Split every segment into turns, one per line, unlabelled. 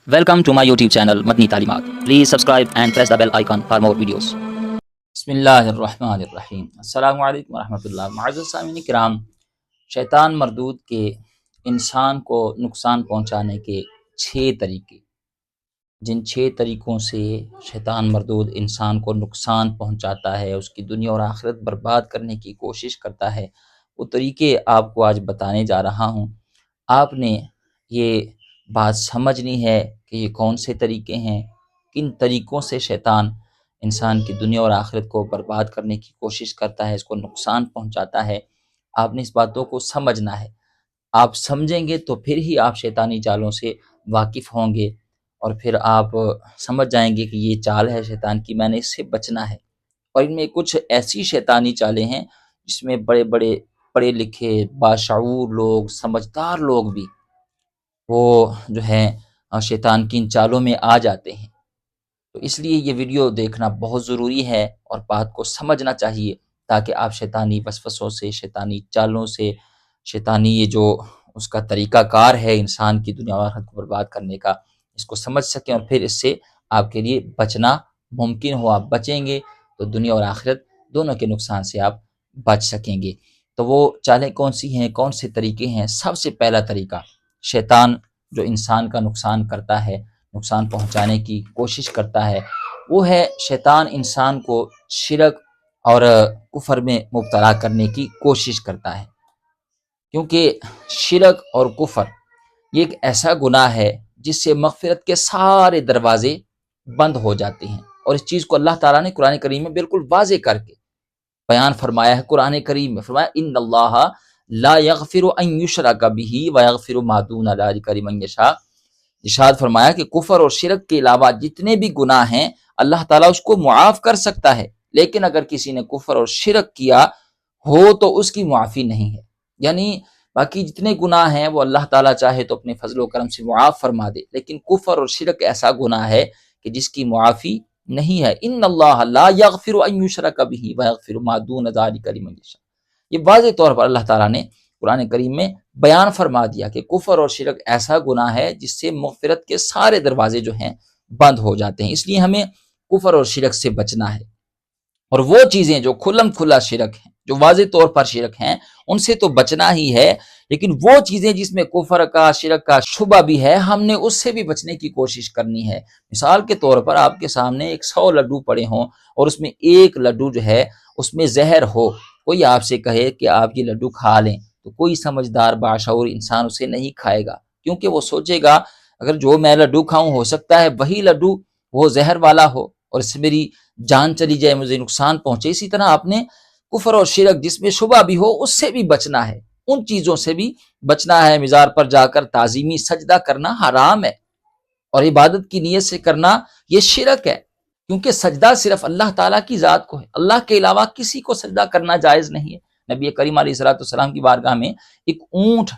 Welcome to my YouTube channel Madni Talimat. Please subscribe and press the bell icon for more videos.
بسم اللہ الرحمن الرحیم۔ السلام علیکم ورحمۃ اللہ۔ معزز سامعین کرام، شیطان مردود کے انسان کو نقصان پہنچانے کے 6 طریقے، جن 6 طریقوں سے شیطان مردود انسان کو نقصان پہنچاتا ہے، اس کی دنیا اور آخرت برباد کرنے کی کوشش کرتا ہے، وہ طریقے آپ کو آج بتانے جا رہا ہوں۔ آپ نے یہ بات سمجھنی ہے کہ یہ کون سے طریقے ہیں، کن طریقوں سے شیطان انسان کی دنیا اور آخرت کو برباد کرنے کی کوشش کرتا ہے، اس کو نقصان پہنچاتا ہے۔ آپ نے اس باتوں کو سمجھنا ہے۔ آپ سمجھیں گے تو پھر ہی آپ شیطانی چالوں سے واقف ہوں گے، اور پھر آپ سمجھ جائیں گے کہ یہ چال ہے شیطان کی، میں نے اس سے بچنا ہے۔ اور ان میں کچھ ایسی شیطانی چالیں ہیں جس میں بڑے بڑے پڑھے لکھے باشعور لوگ، سمجھدار لوگ بھی وہ جو ہیں شیطان کی ان چالوں میں آ جاتے ہیں۔ تو اس لیے یہ ویڈیو دیکھنا بہت ضروری ہے اور بات کو سمجھنا چاہیے، تاکہ آپ شیطانی وسوسوں سے، شیطانی چالوں سے، شیطانی یہ جو اس کا طریقہ کار ہے انسان کی دنیا اور آخرت کو برباد کرنے کا، اس کو سمجھ سکیں، اور پھر اس سے آپ کے لیے بچنا ممکن ہو۔ آپ بچیں گے تو دنیا اور آخرت دونوں کے نقصان سے آپ بچ سکیں گے۔ تو وہ چالیں کون سی ہیں، کون سے طریقے ہیں؟ سب سے پہلا طریقہ شیطان جو انسان کا نقصان کرتا ہے، نقصان پہنچانے کی کوشش کرتا ہے، وہ ہے شیطان انسان کو شرک اور کفر میں مبتلا کرنے کی کوشش کرتا ہے۔ کیونکہ شرک اور کفر یہ ایک ایسا گناہ ہے جس سے مغفرت کے سارے دروازے بند ہو جاتے ہیں، اور اس چیز کو اللہ تعالیٰ نے قرآن کریم میں بالکل واضح کر کے بیان فرمایا ہے۔ قرآن کریم میں فرمایا ان اللہ لا یغفر ان یشرک بہ ویغفر ما دون ذلک لمن یشاء۔ ارشاد فرمایا کہ کفر اور شرک کے علاوہ جتنے بھی گناہ ہیں اللہ تعالیٰ اس کو معاف کر سکتا ہے، لیکن اگر کسی نے کفر اور شرک کیا ہو تو اس کی معافی نہیں ہے۔ یعنی باقی جتنے گناہ ہیں وہ اللہ تعالیٰ چاہے تو اپنے فضل و کرم سے معاف فرما دے، لیکن کفر اور شرک ایسا گناہ ہے کہ جس کی معافی نہیں ہے۔ ان اللہ لا یغفر ان یشرک بہ ویغفر ما دون ذلک لمن یشاء۔ یہ واضح طور پر اللہ تعالیٰ نے قرآن کریم میں بیان فرما دیا کہ کفر اور شرک ایسا گناہ ہے جس سے مغفرت کے سارے دروازے جو ہیں بند ہو جاتے ہیں۔ اس لیے ہمیں کفر اور شرک سے بچنا ہے، اور وہ چیزیں جو کھلم کھلا شرک ہیں، جو واضح طور پر شرک ہیں، ان سے تو بچنا ہی ہے، لیکن وہ چیزیں جس میں کفر کا، شرک کا شبہ بھی ہے، ہم نے اس سے بھی بچنے کی کوشش کرنی ہے۔ مثال کے طور پر آپ کے سامنے 100 لڈو پڑے ہوں اور اس میں ایک لڈو جو ہے اس میں زہر ہو، کوئی آپ سے کہے کہ آپ یہ لڈو کھا لیں، تو کوئی سمجھدار باشعور انسان اسے نہیں کھائے گا، کیونکہ وہ سوچے گا اگر جو میں لڈو کھاؤں ہو سکتا ہے وہی لڈو وہ زہر والا ہو اور اس سے میری جان چلی جائے، مجھے نقصان پہنچے۔ اسی طرح آپ نے کفر اور شرک جس میں شبہ بھی ہو اس سے بھی بچنا ہے، ان چیزوں سے بھی بچنا ہے۔ مزار پر جا کر تعظیمی سجدہ کرنا حرام ہے، اور عبادت کی نیت سے کرنا یہ شرک ہے، کیونکہ سجدہ صرف اللہ تعالیٰ کی ذات کو ہے، اللہ کے علاوہ کسی کو سجدہ کرنا جائز نہیں ہے۔ نبی کریم علیہ السلام کی بارگاہ میں ایک اونٹ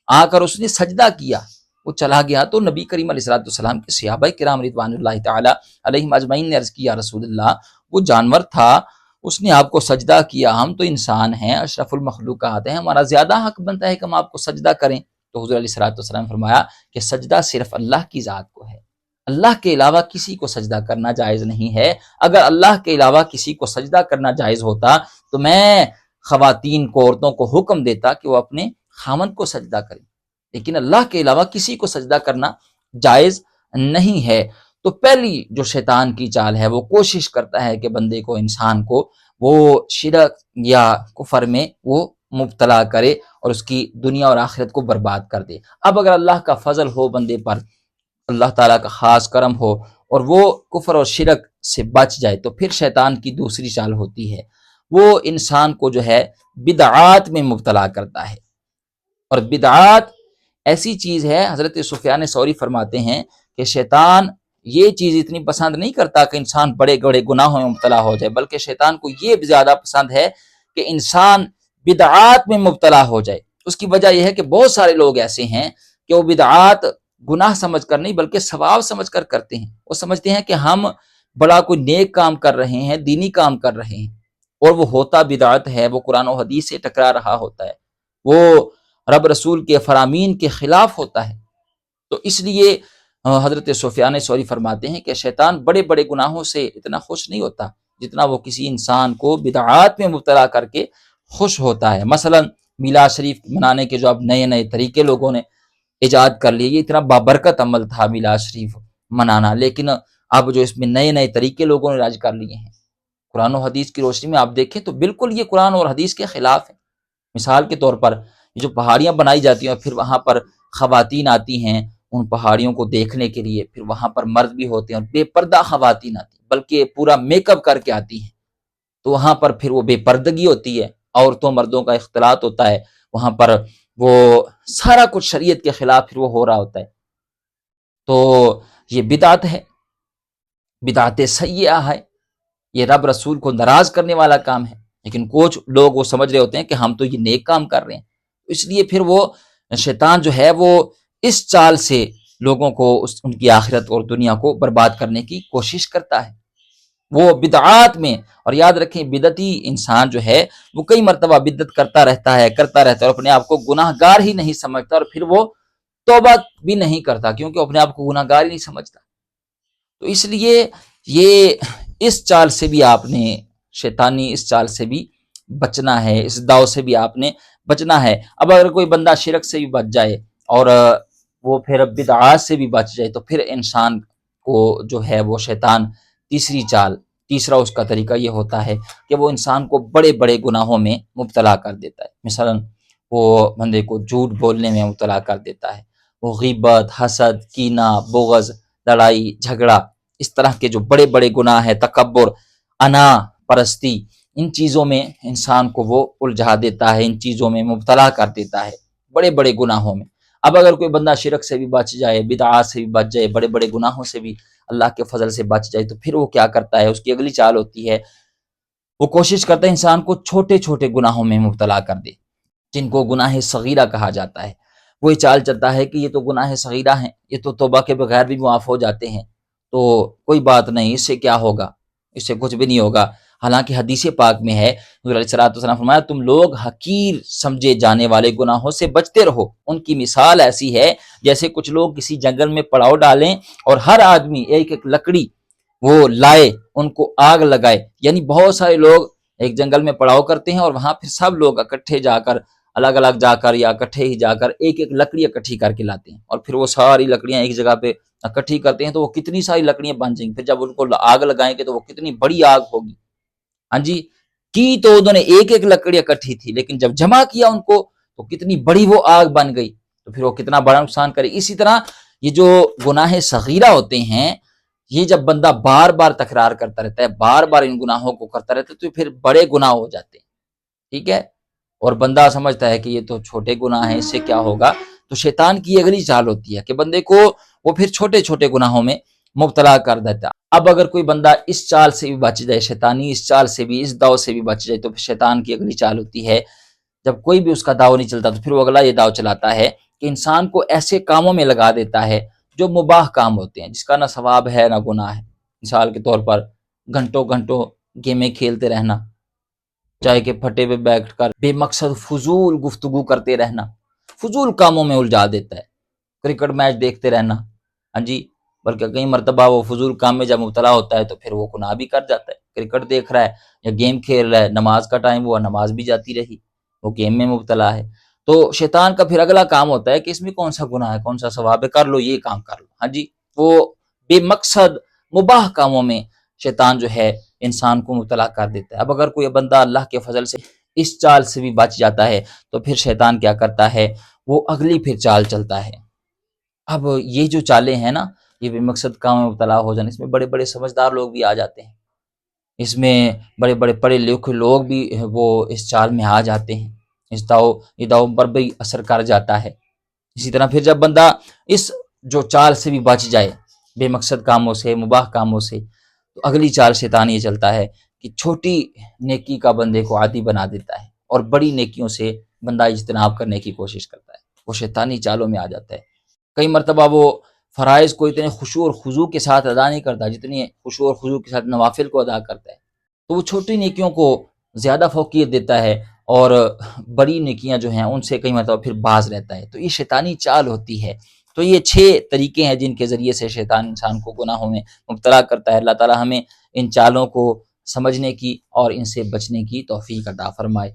آ کر اس نے سجدہ کیا، وہ چلا گیا تو نبی کریم علیہ السلام کے صحابہ کرام رضوان اللہ تعالی علیہم اجمعین نے عرض کیا رسول اللہ، وہ جانور تھا، اس نے آپ کو سجدہ کیا، ہم تو انسان ہیں، اشرف المخلوقات ہیں، ہمارا زیادہ حق بنتا ہے کہ ہم آپ کو سجدہ کریں۔ تو حضور علیہ السلام نے فرمایا کہ سجدہ صرف اللہ کی ذات کو ہے، اللہ کے علاوہ کسی کو سجدہ کرنا جائز نہیں ہے۔ اگر اللہ کے علاوہ کسی کو سجدہ کرنا جائز ہوتا تو میں خواتین کو، عورتوں کو حکم دیتا کہ وہ اپنے خاوند کو سجدہ کریں، لیکن اللہ کے علاوہ کسی کو سجدہ کرنا جائز نہیں ہے۔ تو پہلی جو شیطان کی چال ہے، وہ کوشش کرتا ہے کہ بندے کو، انسان کو، وہ شرک یا کفر میں وہ مبتلا کرے اور اس کی دنیا اور آخرت کو برباد کر دے۔ اب اگر اللہ کا فضل ہو بندے پر، اللہ تعالیٰ کا خاص کرم ہو اور وہ کفر اور شرک سے بچ جائے، تو پھر شیطان کی دوسری چال ہوتی ہے، وہ انسان کو جو ہے بدعات میں مبتلا کرتا ہے۔ اور بدعات ایسی چیز ہے، حضرت سفیان ثوری فرماتے ہیں کہ شیطان یہ چیز اتنی پسند نہیں کرتا کہ انسان بڑے بڑے گناہوں میں مبتلا ہو جائے، بلکہ شیطان کو یہ زیادہ پسند ہے کہ انسان بدعات میں مبتلا ہو جائے۔ اس کی وجہ یہ ہے کہ بہت سارے لوگ ایسے ہیں کہ وہ بدعات گناہ سمجھ کر نہیں بلکہ ثواب سمجھ کر کرتے ہیں۔ وہ سمجھتے ہیں کہ ہم بڑا کوئی نیک کام کر رہے ہیں، دینی کام کر رہے ہیں، اور وہ ہوتا بدعت ہے، وہ قرآن و حدیث سے ٹکرا رہا ہوتا ہے، وہ رب رسول کے فرامین کے خلاف ہوتا ہے۔ تو اس لیے حضرت سفیان ثوری فرماتے ہیں کہ شیطان بڑے بڑے گناہوں سے اتنا خوش نہیں ہوتا جتنا وہ کسی انسان کو بدعات میں مبتلا کر کے خوش ہوتا ہے۔ مثلا میلاد شریف منانے کے جو اب نئے نئے طریقے لوگوں نے ایجاد کر لیے، یہ اتنا بابرکت عمل تھا میلاد شریف منانا، لیکن اب جو اس میں نئے نئے طریقے لوگوں نے راج کر لیے ہیں، قرآن و حدیث کی روشنی میں آپ دیکھیں تو بالکل یہ قرآن اور حدیث کے خلاف ہے۔ مثال کے طور پر یہ جو پہاڑیاں بنائی جاتی ہیں اور پھر وہاں پر خواتین آتی ہیں ان پہاڑیوں کو دیکھنے کے لیے، پھر وہاں پر مرد بھی ہوتے ہیں اور بے پردہ خواتین آتی ہیں، بلکہ پورا میک اپ کر کے آتی ہیں، تو وہاں پر پھر وہ بے پردگی ہوتی ہے، عورتوں مردوں کا اختلاط ہوتا ہے، وہاں پر وہ سارا کچھ شریعت کے خلاف پھر وہ ہو رہا ہوتا ہے۔ تو یہ بدعت ہے، بدعت سیئہ ہے، یہ رب رسول کو ناراض کرنے والا کام ہے، لیکن کچھ لوگ وہ سمجھ رہے ہوتے ہیں کہ ہم تو یہ نیک کام کر رہے ہیں، اس لیے پھر وہ شیطان جو ہے وہ اس چال سے لوگوں کو ان کی آخرت اور دنیا کو برباد کرنے کی کوشش کرتا ہے وہ بدعات میں۔ اور یاد رکھیں بدعتی انسان جو ہے وہ کئی مرتبہ بدعت کرتا رہتا ہے اور اپنے آپ کو گناہ گار ہی نہیں سمجھتا، اور پھر وہ توبہ بھی نہیں کرتا کیونکہ اپنے آپ کو گناہ گار ہی نہیں سمجھتا۔ تو اس لیے یہ اس چال سے بھی آپ نے، شیطانی اس چال سے بھی بچنا ہے، اس داؤ سے بھی آپ نے بچنا ہے۔ اب اگر کوئی بندہ شرک سے بھی بچ جائے اور وہ پھر بدعات سے بھی بچ جائے تو پھر انسان کو جو ہے وہ شیطان تیسری چال، تیسرا اس کا طریقہ یہ ہوتا ہے کہ وہ انسان کو بڑے بڑے گناہوں میں مبتلا کر دیتا ہے۔ مثلا وہ بندے کو جھوٹ بولنے میں مبتلا کر دیتا ہے، وہ غیبت، حسد، کینہ، بغض، لڑائی جھگڑا، اس طرح کے جو بڑے بڑے گناہ ہیں، تکبر، انا پرستی، ان چیزوں میں انسان کو وہ الجھا دیتا ہے، ان چیزوں میں مبتلا کر دیتا ہے، بڑے بڑے گناہوں میں۔ اب اگر کوئی بندہ شرک سے بھی بچ جائے، بدعات سے بھی بچ جائے، بڑے بڑے گناہوں سے بھی اللہ کے فضل سے بچ جائے، تو پھر وہ کیا کرتا ہے، اس کی اگلی چال ہوتی ہے وہ کوشش کرتا ہے انسان کو چھوٹے چھوٹے گناہوں میں مبتلا کر دے، جن کو گناہ صغیرہ کہا جاتا ہے۔ وہی چال چلتا ہے کہ یہ تو گناہ صغیرہ ہیں، یہ تو توبہ کے بغیر بھی معاف ہو جاتے ہیں، تو کوئی بات نہیں، اس سے کیا ہوگا، اس سے کچھ بھی نہیں ہوگا۔ حالانکہ حدیث پاک میں ہے، حضور علیہ الصلوۃ والسلام فرمایا تم لوگ حقیر سمجھے جانے والے گناہوں سے بچتے رہو۔ ان کی مثال ایسی ہے جیسے کچھ لوگ کسی جنگل میں پڑاؤ ڈالیں اور ہر آدمی ایک ایک لکڑی وہ لائے، ان کو آگ لگائے، یعنی بہت سارے لوگ ایک جنگل میں پڑاؤ کرتے ہیں اور وہاں پھر سب لوگ اکٹھے جا کر، الگ الگ جا کر یا اکٹھے ہی جا کر ایک ایک لکڑی اکٹھی کر کے لاتے ہیں، اور پھر وہ ساری لکڑیاں ایک جگہ پہ اکٹھی کرتے ہیں تو وہ کتنی ساری لکڑیاں بن جائیں گی، پھر جب ان کو آگ لگائیں گے تو وہ کتنی بڑی آگ ہوگی۔ ہاں جی، کی تو انہوں نے ایک ایک لکڑی اکٹھی تھی، لیکن جب جمع کیا ان کو تو کتنی بڑی وہ آگ بن گئی، تو پھر وہ کتنا بڑا نقصان کرے۔ اسی طرح یہ جو گناہ صغیرہ ہوتے ہیں، یہ جب بندہ بار بار تکرار کرتا رہتا ہے، بار بار ان گناہوں کو کرتا رہتا ہے، تو پھر بڑے گناہ ہو جاتے ہیں، ٹھیک ہے، اور بندہ سمجھتا ہے کہ یہ تو چھوٹے گناہ ہیں، اس سے کیا ہوگا۔ تو شیطان کی اگلی چال ہوتی ہے کہ بندے کو وہ پھر چھوٹے چھوٹے گناہوں میں مبتلا کر دیتا۔ اب اگر کوئی بندہ اس چال سے بھی بچ جائے، شیطانی اس چال سے بھی، اس داؤ سے بھی بچ جائے، تو پھر شیطان کی اگلی چال ہوتی ہے، جب کوئی بھی اس کا داؤ نہیں چلتا تو پھر وہ اگلا یہ داؤ چلاتا ہے کہ انسان کو ایسے کاموں میں لگا دیتا ہے جو مباح کام ہوتے ہیں، جس کا نہ ثواب ہے نہ گناہ ہے۔ مثال کے طور پر گھنٹوں گھنٹوں گیمیں کھیلتے رہنا، چاہے کہ پھٹے پہ بیٹھ کر بے مقصد فضول گفتگو کرتے رہنا، فضول کاموں میں الجھا دیتا ہے، کرکٹ میچ دیکھتے رہنا، ہاں جی، بلکہ کئی مرتبہ وہ فضول کام میں جب مبتلا ہوتا ہے تو پھر وہ گناہ بھی کر جاتا ہے۔ کرکٹ دیکھ رہا ہے یا گیم کھیل رہا ہے، نماز کا ٹائم ہوا، نماز بھی جاتی رہی، وہ گیم میں مبتلا ہے۔ تو شیطان کا پھر اگلا کام ہوتا ہے کہ اس میں کون سا گناہ ہے، کون سا ثواب ہے، کر لو یہ کام کر لو، ہاں جی، وہ بے مقصد مباح کاموں میں شیطان جو ہے انسان کو مبتلا کر دیتا ہے۔ اب اگر کوئی بندہ اللہ کے فضل سے اس چال سے بھی بچ جاتا ہے تو پھر شیطان کیا کرتا ہے، وہ اگلی پھر چال چلتا ہے۔ اب یہ جو چالیں ہیں نا، یہ بے مقصد کام میں مبتلا ہو جانے، اس میں بڑے بڑے سمجھدار لوگ بھی آ جاتے ہیں، اس میں بڑے بڑے پڑھے لکھے لوگ بھی وہ اس چال میں آ جاتے ہیں، یہ داؤ پر بھی اثر کر جاتا ہے۔ اسی طرح پھر جب بندہ اس جو چال سے بھی بچ جائے، بے مقصد کاموں سے، مباح کاموں سے، تو اگلی چال شیطان یہ چلتا ہے کہ چھوٹی نیکی کا بندے کو عادی بنا دیتا ہے اور بڑی نیکیوں سے بندہ اجتناب کرنے کی کوشش کرتا ہے، وہ شیطانی چالوں میں آ جاتا ہے۔ کئی مرتبہ وہ فرائض کو اتنے خشوع اور خضوع کے ساتھ ادا نہیں کرتا جتنی خشوع اور خضوع کے ساتھ نوافل کو ادا کرتا ہے، تو وہ چھوٹی نیکیوں کو زیادہ فوقیت دیتا ہے اور بڑی نیکیاں جو ہیں ان سے کئی مرتبہ پھر باز رہتا ہے۔ تو یہ شیطانی چال ہوتی ہے۔ تو یہ 6 طریقے ہیں جن کے ذریعے سے شیطان انسان کو گناہوں میں مبتلا کرتا ہے۔ اللہ تعالی ہمیں ان چالوں کو سمجھنے کی اور ان سے بچنے کی توفیق عطا فرمائے۔